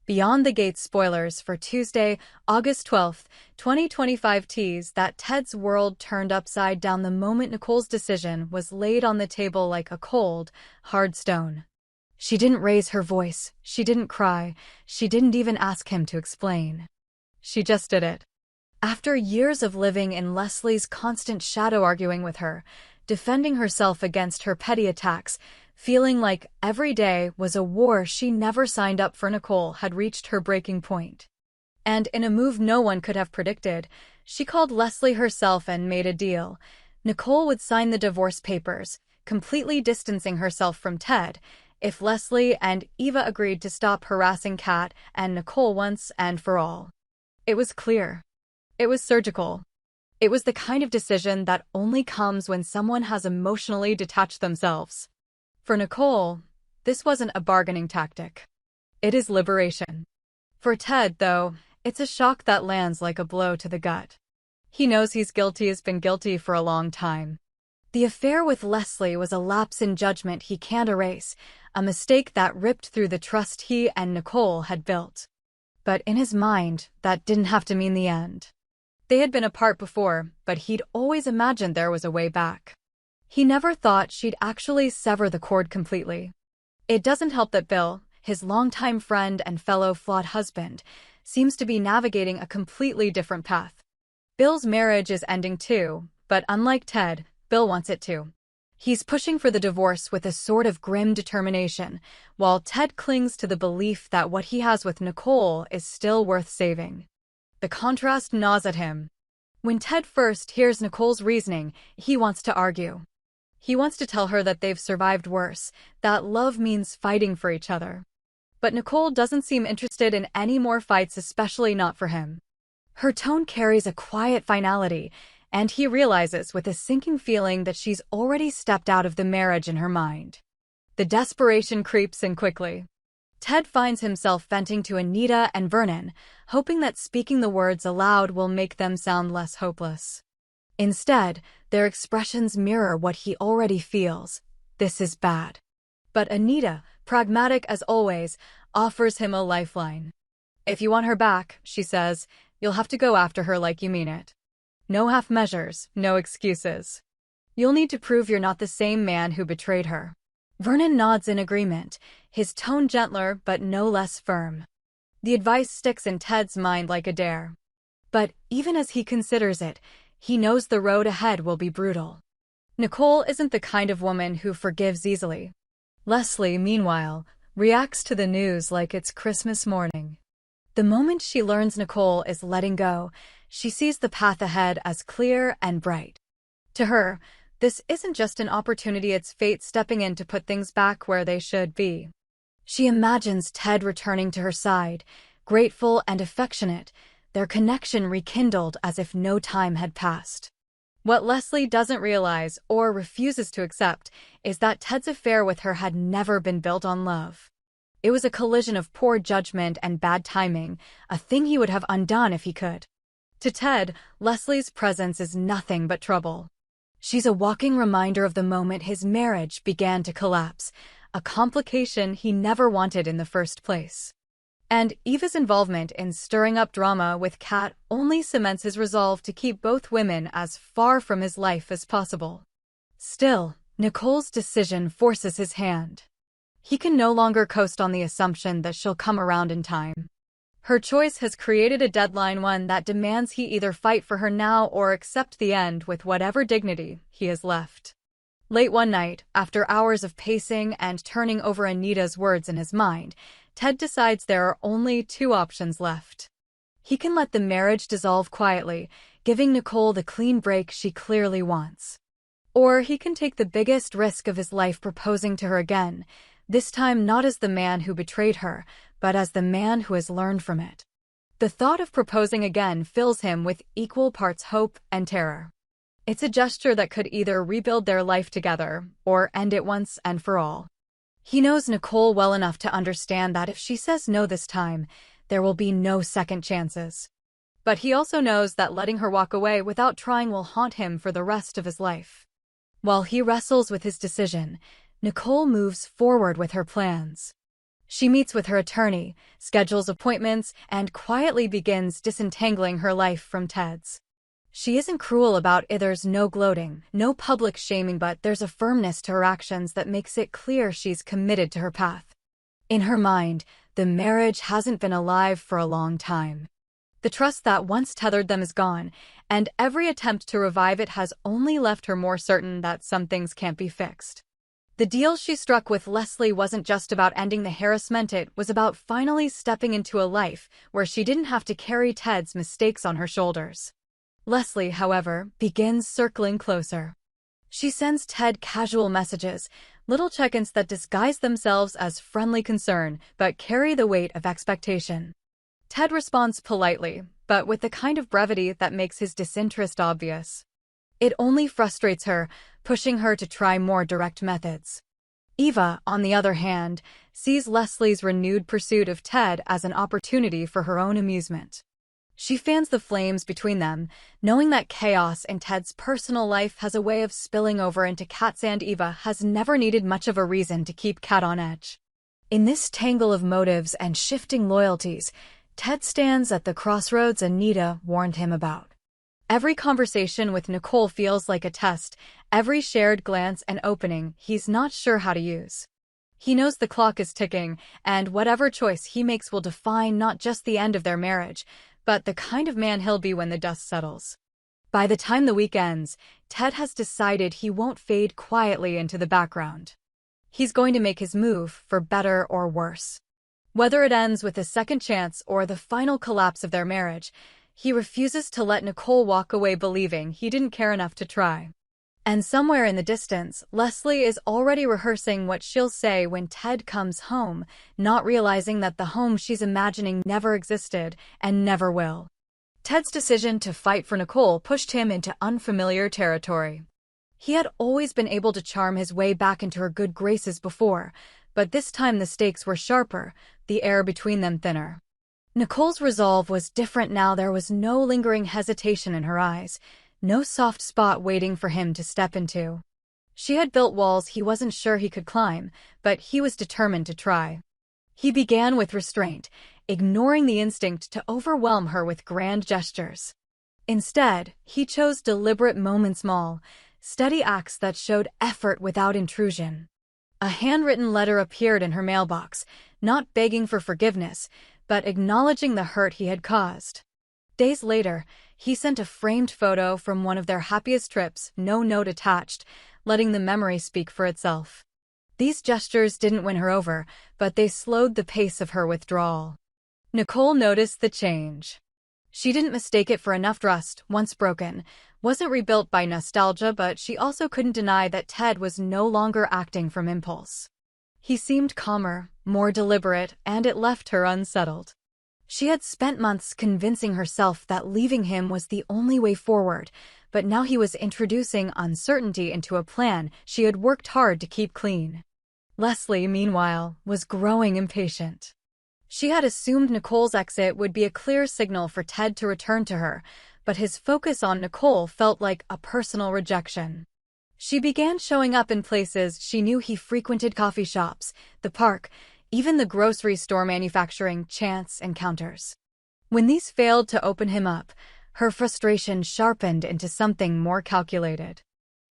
Beyond the Gates spoilers for Tuesday, August 12th, 2025 tease that Ted's world turned upside down the moment Nicole's decision was laid on the table like a cold, hard stone. She didn't raise her voice, she didn't cry, she didn't even ask him to explain. She just did it. After years of living in Leslie's constant shadow, arguing with her, defending herself against her petty attacks, feeling like every day was a war she never signed up for, Nicole had reached her breaking point. And in a move no one could have predicted, she called Leslie herself and made a deal. Nicole would sign the divorce papers, completely distancing herself from Ted, if Leslie and Eva agreed to stop harassing Kat and Nicole once and for all. It was clear. It was surgical. It was the kind of decision that only comes when someone has emotionally detached themselves. For Nicole, this wasn't a bargaining tactic. It is liberation. For Ted, though, it's a shock that lands like a blow to the gut. He knows he's guilty, has been guilty for a long time. The affair with Leslie was a lapse in judgment he can't erase, a mistake that ripped through the trust he and Nicole had built. But in his mind, that didn't have to mean the end. They had been apart before, but he'd always imagined there was a way back. He never thought she'd actually sever the cord completely. It doesn't help that Bill, his longtime friend and fellow flawed husband, seems to be navigating a completely different path. Bill's marriage is ending too, but unlike Ted, Bill wants it to. He's pushing for the divorce with a sort of grim determination, while Ted clings to the belief that what he has with Nicole is still worth saving. The contrast gnaws at him. When Ted first hears Nicole's reasoning, he wants to argue. He wants to tell her that they've survived worse, that love means fighting for each other. But Nicole doesn't seem interested in any more fights, especially not for him. Her tone carries a quiet finality, and he realizes with a sinking feeling that she's already stepped out of the marriage in her mind. The desperation creeps in quickly. Ted finds himself venting to Anita and Vernon, hoping that speaking the words aloud will make them sound less hopeless. Instead, their expressions mirror what he already feels. This is bad. But Anita, pragmatic as always, offers him a lifeline. If you want her back, she says, you'll have to go after her like you mean it. No half measures, no excuses. You'll need to prove you're not the same man who betrayed her. Vernon nods in agreement, his tone gentler but no less firm. The advice sticks in Ted's mind like a dare. But even as he considers it, he knows the road ahead will be brutal. Nicole isn't the kind of woman who forgives easily. Leslie, meanwhile, reacts to the news like it's Christmas morning. The moment she learns Nicole is letting go, she sees the path ahead as clear and bright. To her, this isn't just an opportunity, it's fate stepping in to put things back where they should be. She imagines Ted returning to her side, grateful and affectionate, their connection rekindled as if no time had passed. What Leslie doesn't realize or refuses to accept is that Ted's affair with her had never been built on love. It was a collision of poor judgment and bad timing, a thing he would have undone if he could. To Ted, Leslie's presence is nothing but trouble. She's a walking reminder of the moment his marriage began to collapse, a complication he never wanted in the first place. And Eva's involvement in stirring up drama with Kat only cements his resolve to keep both women as far from his life as possible. Still, Nicole's decision forces his hand. He can no longer coast on the assumption that she'll come around in time. Her choice has created a deadline, one that demands he either fight for her now or accept the end with whatever dignity he has left. Late one night, after hours of pacing and turning over Anita's words in his mind, Ted decides there are only two options left. He can let the marriage dissolve quietly, giving Nicole the clean break she clearly wants. Or he can take the biggest risk of his life, proposing to her again, this time not as the man who betrayed her, but as the man who has learned from it. The thought of proposing again fills him with equal parts hope and terror. It's a gesture that could either rebuild their life together or end it once and for all. He knows Nicole well enough to understand that if she says no this time, there will be no second chances. But he also knows that letting her walk away without trying will haunt him for the rest of his life. While he wrestles with his decision, Nicole moves forward with her plans. She meets with her attorney, schedules appointments, and quietly begins disentangling her life from Ted's. She isn't cruel about it. There's no gloating, no public shaming, but there's a firmness to her actions that makes it clear she's committed to her path. In her mind, the marriage hasn't been alive for a long time. The trust that once tethered them is gone, and every attempt to revive it has only left her more certain that some things can't be fixed. The deal she struck with Leslie wasn't just about ending the harassment, it was about finally stepping into a life where she didn't have to carry Ted's mistakes on her shoulders. Leslie, however, begins circling closer. She sends Ted casual messages, little check-ins that disguise themselves as friendly concern but carry the weight of expectation. Ted responds politely, but with the kind of brevity that makes his disinterest obvious. It only frustrates her, pushing her to try more direct methods. Eva, on the other hand, sees Leslie's renewed pursuit of Ted as an opportunity for her own amusement. She fans the flames between them, knowing that chaos in Ted's personal life has a way of spilling over into Kat's, and Eva has never needed much of a reason to keep Kat on edge. In this tangle of motives and shifting loyalties, Ted stands at the crossroads Anita warned him about. Every conversation with Nicole feels like a test, every shared glance an opening he's not sure how to use. He knows the clock is ticking, and whatever choice he makes will define not just the end of their marriage, but the kind of man he'll be when the dust settles. By the time the week ends, Ted has decided he won't fade quietly into the background. He's going to make his move, for better or worse. Whether it ends with a second chance or the final collapse of their marriage, he refuses to let Nicole walk away believing he didn't care enough to try. And somewhere in the distance, Leslie is already rehearsing what she'll say when Ted comes home, not realizing that the home she's imagining never existed and never will. Ted's decision to fight for Nicole pushed him into unfamiliar territory. He had always been able to charm his way back into her good graces before, but this time the stakes were sharper, the air between them thinner. Nicole's resolve was different now. There was no lingering hesitation in her eyes, no soft spot waiting for him to step into. She had built walls he wasn't sure he could climb, but he was determined to try. He began with restraint, ignoring the instinct to overwhelm her with grand gestures. Instead, he chose deliberate moments, small, steady acts that showed effort without intrusion. A handwritten letter appeared in her mailbox, not begging for forgiveness, but acknowledging the hurt he had caused. Days later, he sent a framed photo from one of their happiest trips, no note attached, letting the memory speak for itself. These gestures didn't win her over, but they slowed the pace of her withdrawal. Nicole noticed the change. She didn't mistake it for enough. Trust, once broken, wasn't rebuilt by nostalgia, but she also couldn't deny that Ted was no longer acting from impulse. He seemed calmer, more deliberate, and it left her unsettled. She had spent months convincing herself that leaving him was the only way forward, but now he was introducing uncertainty into a plan she had worked hard to keep clean. Leslie, meanwhile, was growing impatient. She had assumed Nicole's exit would be a clear signal for Ted to return to her, but his focus on Nicole felt like a personal rejection. She began showing up in places she knew he frequented: coffee shops, the park, even the grocery store, manufacturing chance encounters. When these failed to open him up, her frustration sharpened into something more calculated.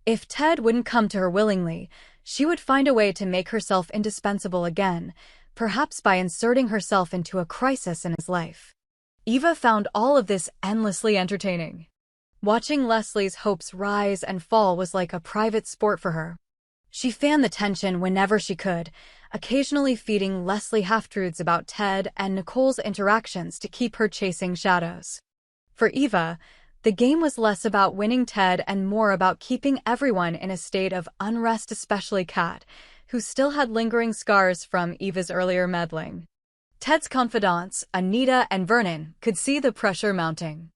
If Ted wouldn't come to her willingly, she would find a way to make herself indispensable again, perhaps by inserting herself into a crisis in his life. Eva found all of this endlessly entertaining. Watching Leslie's hopes rise and fall was like a private sport for her. She fanned the tension whenever she could, occasionally feeding Leslie half-truths about Ted and Nicole's interactions to keep her chasing shadows. For Eva, the game was less about winning Ted and more about keeping everyone in a state of unrest, especially Kat, who still had lingering scars from Eva's earlier meddling. Ted's confidants, Anita and Vernon, could see the pressure mounting.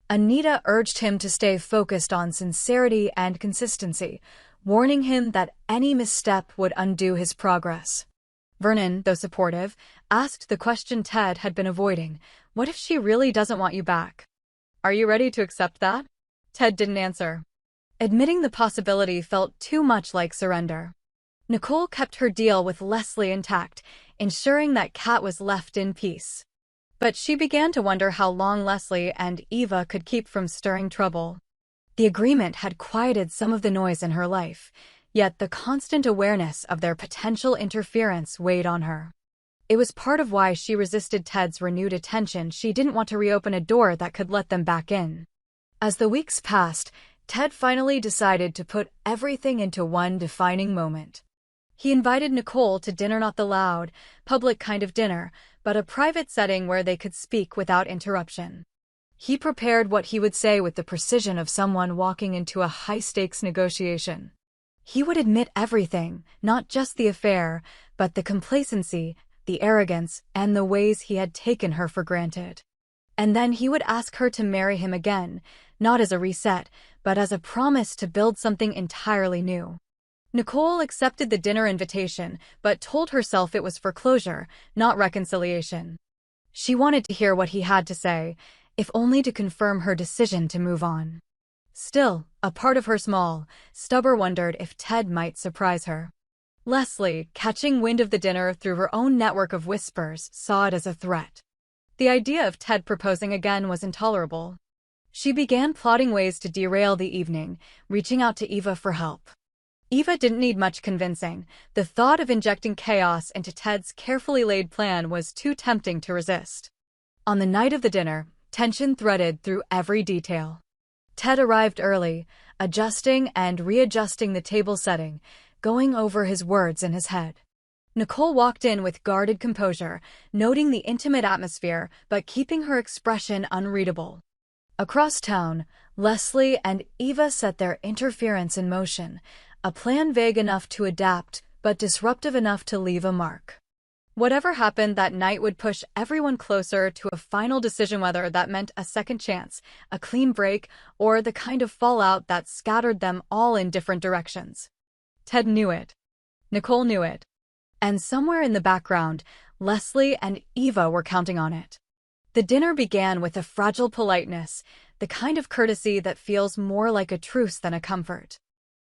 Anita urged him to stay focused on sincerity and consistency, warning him that any misstep would undo his progress. Vernon, though supportive, asked the question Ted had been avoiding: what if she really doesn't want you back? Are you ready to accept that? Ted didn't answer. Admitting the possibility felt too much like surrender. Nicole kept her deal with Leslie intact, ensuring that Kat was left in peace. But she began to wonder how long Leslie and Eva could keep from stirring trouble. The agreement had quieted some of the noise in her life, yet the constant awareness of their potential interference weighed on her. It was part of why she resisted Ted's renewed attention. She didn't want to reopen a door that could let them back in. As the weeks passed, Ted finally decided to put everything into one defining moment. He invited Nicole to dinner, not the loud, public kind of dinner, but a private setting where they could speak without interruption. He prepared what he would say with the precision of someone walking into a high-stakes negotiation. He would admit everything, not just the affair, but the complacency, the arrogance, and the ways he had taken her for granted. And then he would ask her to marry him again, not as a reset, but as a promise to build something entirely new. Nicole accepted the dinner invitation, but told herself it was for closure, not reconciliation. She wanted to hear what he had to say, if only to confirm her decision to move on. Still, a part of her small, stubborn wondered if Ted might surprise her. Leslie, catching wind of the dinner through her own network of whispers, saw it as a threat. The idea of Ted proposing again was intolerable. She began plotting ways to derail the evening, reaching out to Eva for help. Eva didn't need much convincing. The thought of injecting chaos into Ted's carefully laid plan was too tempting to resist. On the night of the dinner, tension threaded through every detail. Ted arrived early, adjusting and readjusting the table setting, going over his words in his head. Nicole walked in with guarded composure, noting the intimate atmosphere but keeping her expression unreadable. Across town, Leslie and Eva set their interference in motion, a plan vague enough to adapt but disruptive enough to leave a mark. Whatever happened that night would push everyone closer to a final decision, whether that meant a second chance, a clean break, or the kind of fallout that scattered them all in different directions. Ted knew it. Nicole knew it. And somewhere in the background, Leslie and Eva were counting on it. The dinner began with a fragile politeness, the kind of courtesy that feels more like a truce than a comfort.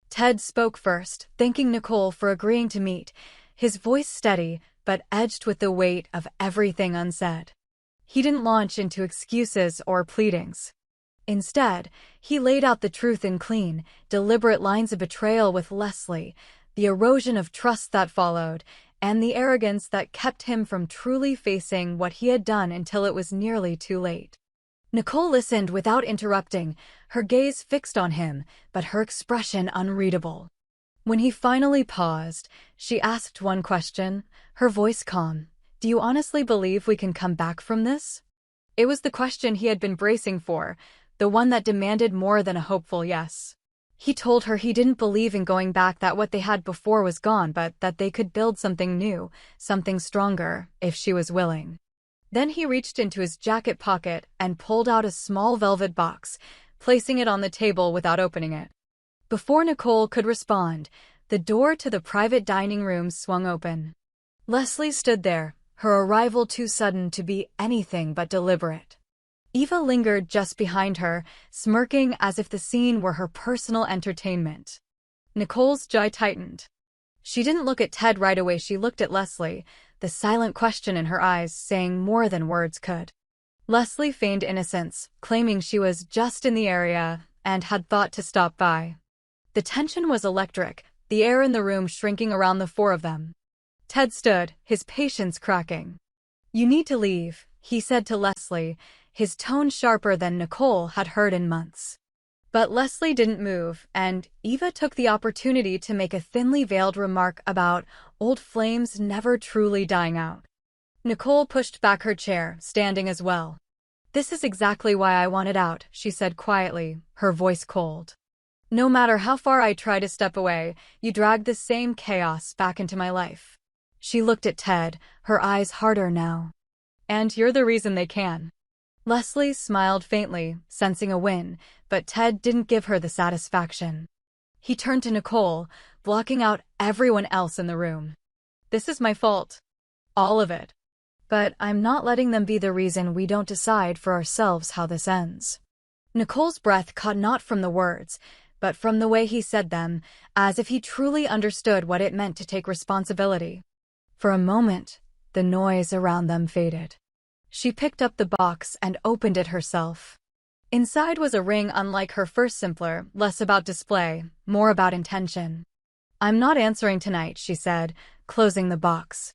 Ted spoke first, thanking Nicole for agreeing to meet, his voice steady but edged with the weight of everything unsaid. He didn't launch into excuses or pleadings. Instead, he laid out the truth in clean, deliberate lines of betrayal with Leslie, the erosion of trust that followed, and the arrogance that kept him from truly facing what he had done until it was nearly too late. Nicole listened without interrupting, her gaze fixed on him, but her expression unreadable. When he finally paused, she asked one question, her voice calm. "Do you honestly believe we can come back from this?" It was the question he had been bracing for, the one that demanded more than a hopeful yes. He told her he didn't believe in going back, that what they had before was gone, but that they could build something new, something stronger, if she was willing. Then he reached into his jacket pocket and pulled out a small velvet box, placing it on the table without opening it. Before Nicole could respond, the door to the private dining room swung open. Leslie stood there, her arrival too sudden to be anything but deliberate. Eva lingered just behind her, smirking as if the scene were her personal entertainment. Nicole's jaw tightened. She didn't look at Ted right away. She looked at Leslie, the silent question in her eyes saying more than words could. Leslie feigned innocence, claiming she was just in the area and had thought to stop by. The tension was electric, the air in the room shrinking around the four of them. Ted stood, his patience cracking. "You need to leave," he said to Leslie, his tone sharper than Nicole had heard in months. But Leslie didn't move, and Eva took the opportunity to make a thinly veiled remark about old flames never truly dying out. Nicole pushed back her chair, standing as well. "This is exactly why I wanted out," she said quietly, her voice cold. "No matter how far I try to step away, you drag the same chaos back into my life." She looked at Ted, her eyes harder now. "And you're the reason they can." Leslie smiled faintly, sensing a win, but Ted didn't give her the satisfaction. He turned to Nicole, blocking out everyone else in the room. "This is my fault. All of it. But I'm not letting them be the reason we don't decide for ourselves how this ends." Nicole's breath caught not from the words, but from the way he said them, as if he truly understood what it meant to take responsibility. For a moment, The noise around them faded. She picked up the box and opened it herself. Inside was a ring unlike her first, simpler, less about display, more about intention. "I'm not answering tonight," she said, closing the box.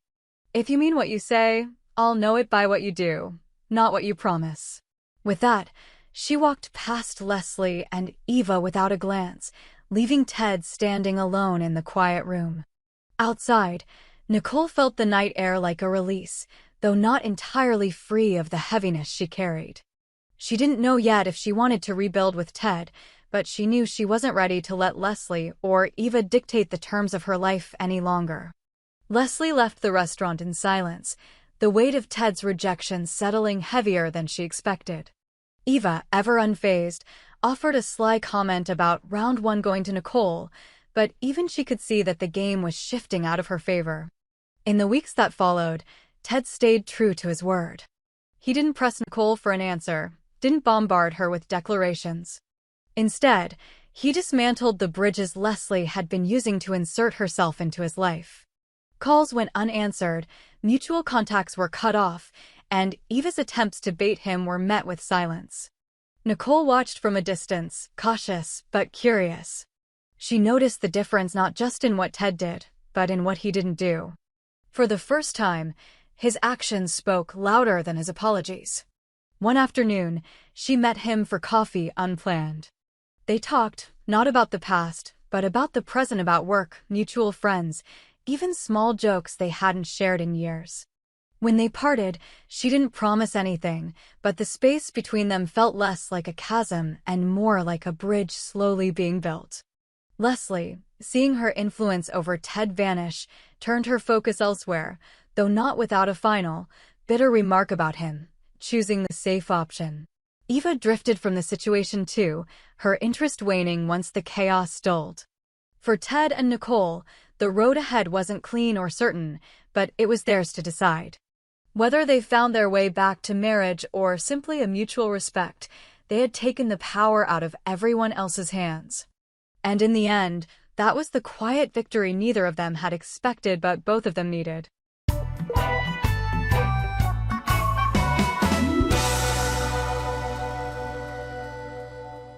"If you mean what you say, I'll know it by what you do, not what you promise." With that, she walked past Leslie and Eva without a glance, leaving Ted standing alone in the quiet room. Outside, Nicole felt the night air like a release, though not entirely free of the heaviness she carried. She didn't know yet if she wanted to rebuild with Ted, but she knew she wasn't ready to let Leslie or Eva dictate the terms of her life any longer. Leslie left the restaurant in silence, the weight of Ted's rejection settling heavier than she expected. Eva, ever unfazed, offered a sly comment about round one going to Nicole, but even she could see that the game was shifting out of her favor. In the weeks that followed, Ted stayed true to his word. He didn't press Nicole for an answer, didn't bombard her with declarations. Instead, he dismantled the bridges Leslie had been using to insert herself into his life. Calls went unanswered, mutual contacts were cut off, and Eva's attempts to bait him were met with silence. Nicole watched from a distance, cautious but curious. She noticed the difference not just in what Ted did, but in what he didn't do. For the first time, his actions spoke louder than his apologies. One afternoon, she met him for coffee unplanned. They talked, not about the past, but about the present, about work, mutual friends, even small jokes they hadn't shared in years. When they parted, she didn't promise anything, but the space between them felt less like a chasm and more like a bridge slowly being built. Leslie, seeing her influence over Ted vanish, turned her focus elsewhere, though not without a final, bitter remark about him, choosing the safe option. Eva drifted from the situation too, her interest waning once the chaos dulled. For Ted and Nicole, the road ahead wasn't clean or certain, but it was theirs to decide. Whether they found their way back to marriage or simply a mutual respect, they had taken the power out of everyone else's hands. And in the end, that was the quiet victory neither of them had expected but both of them needed.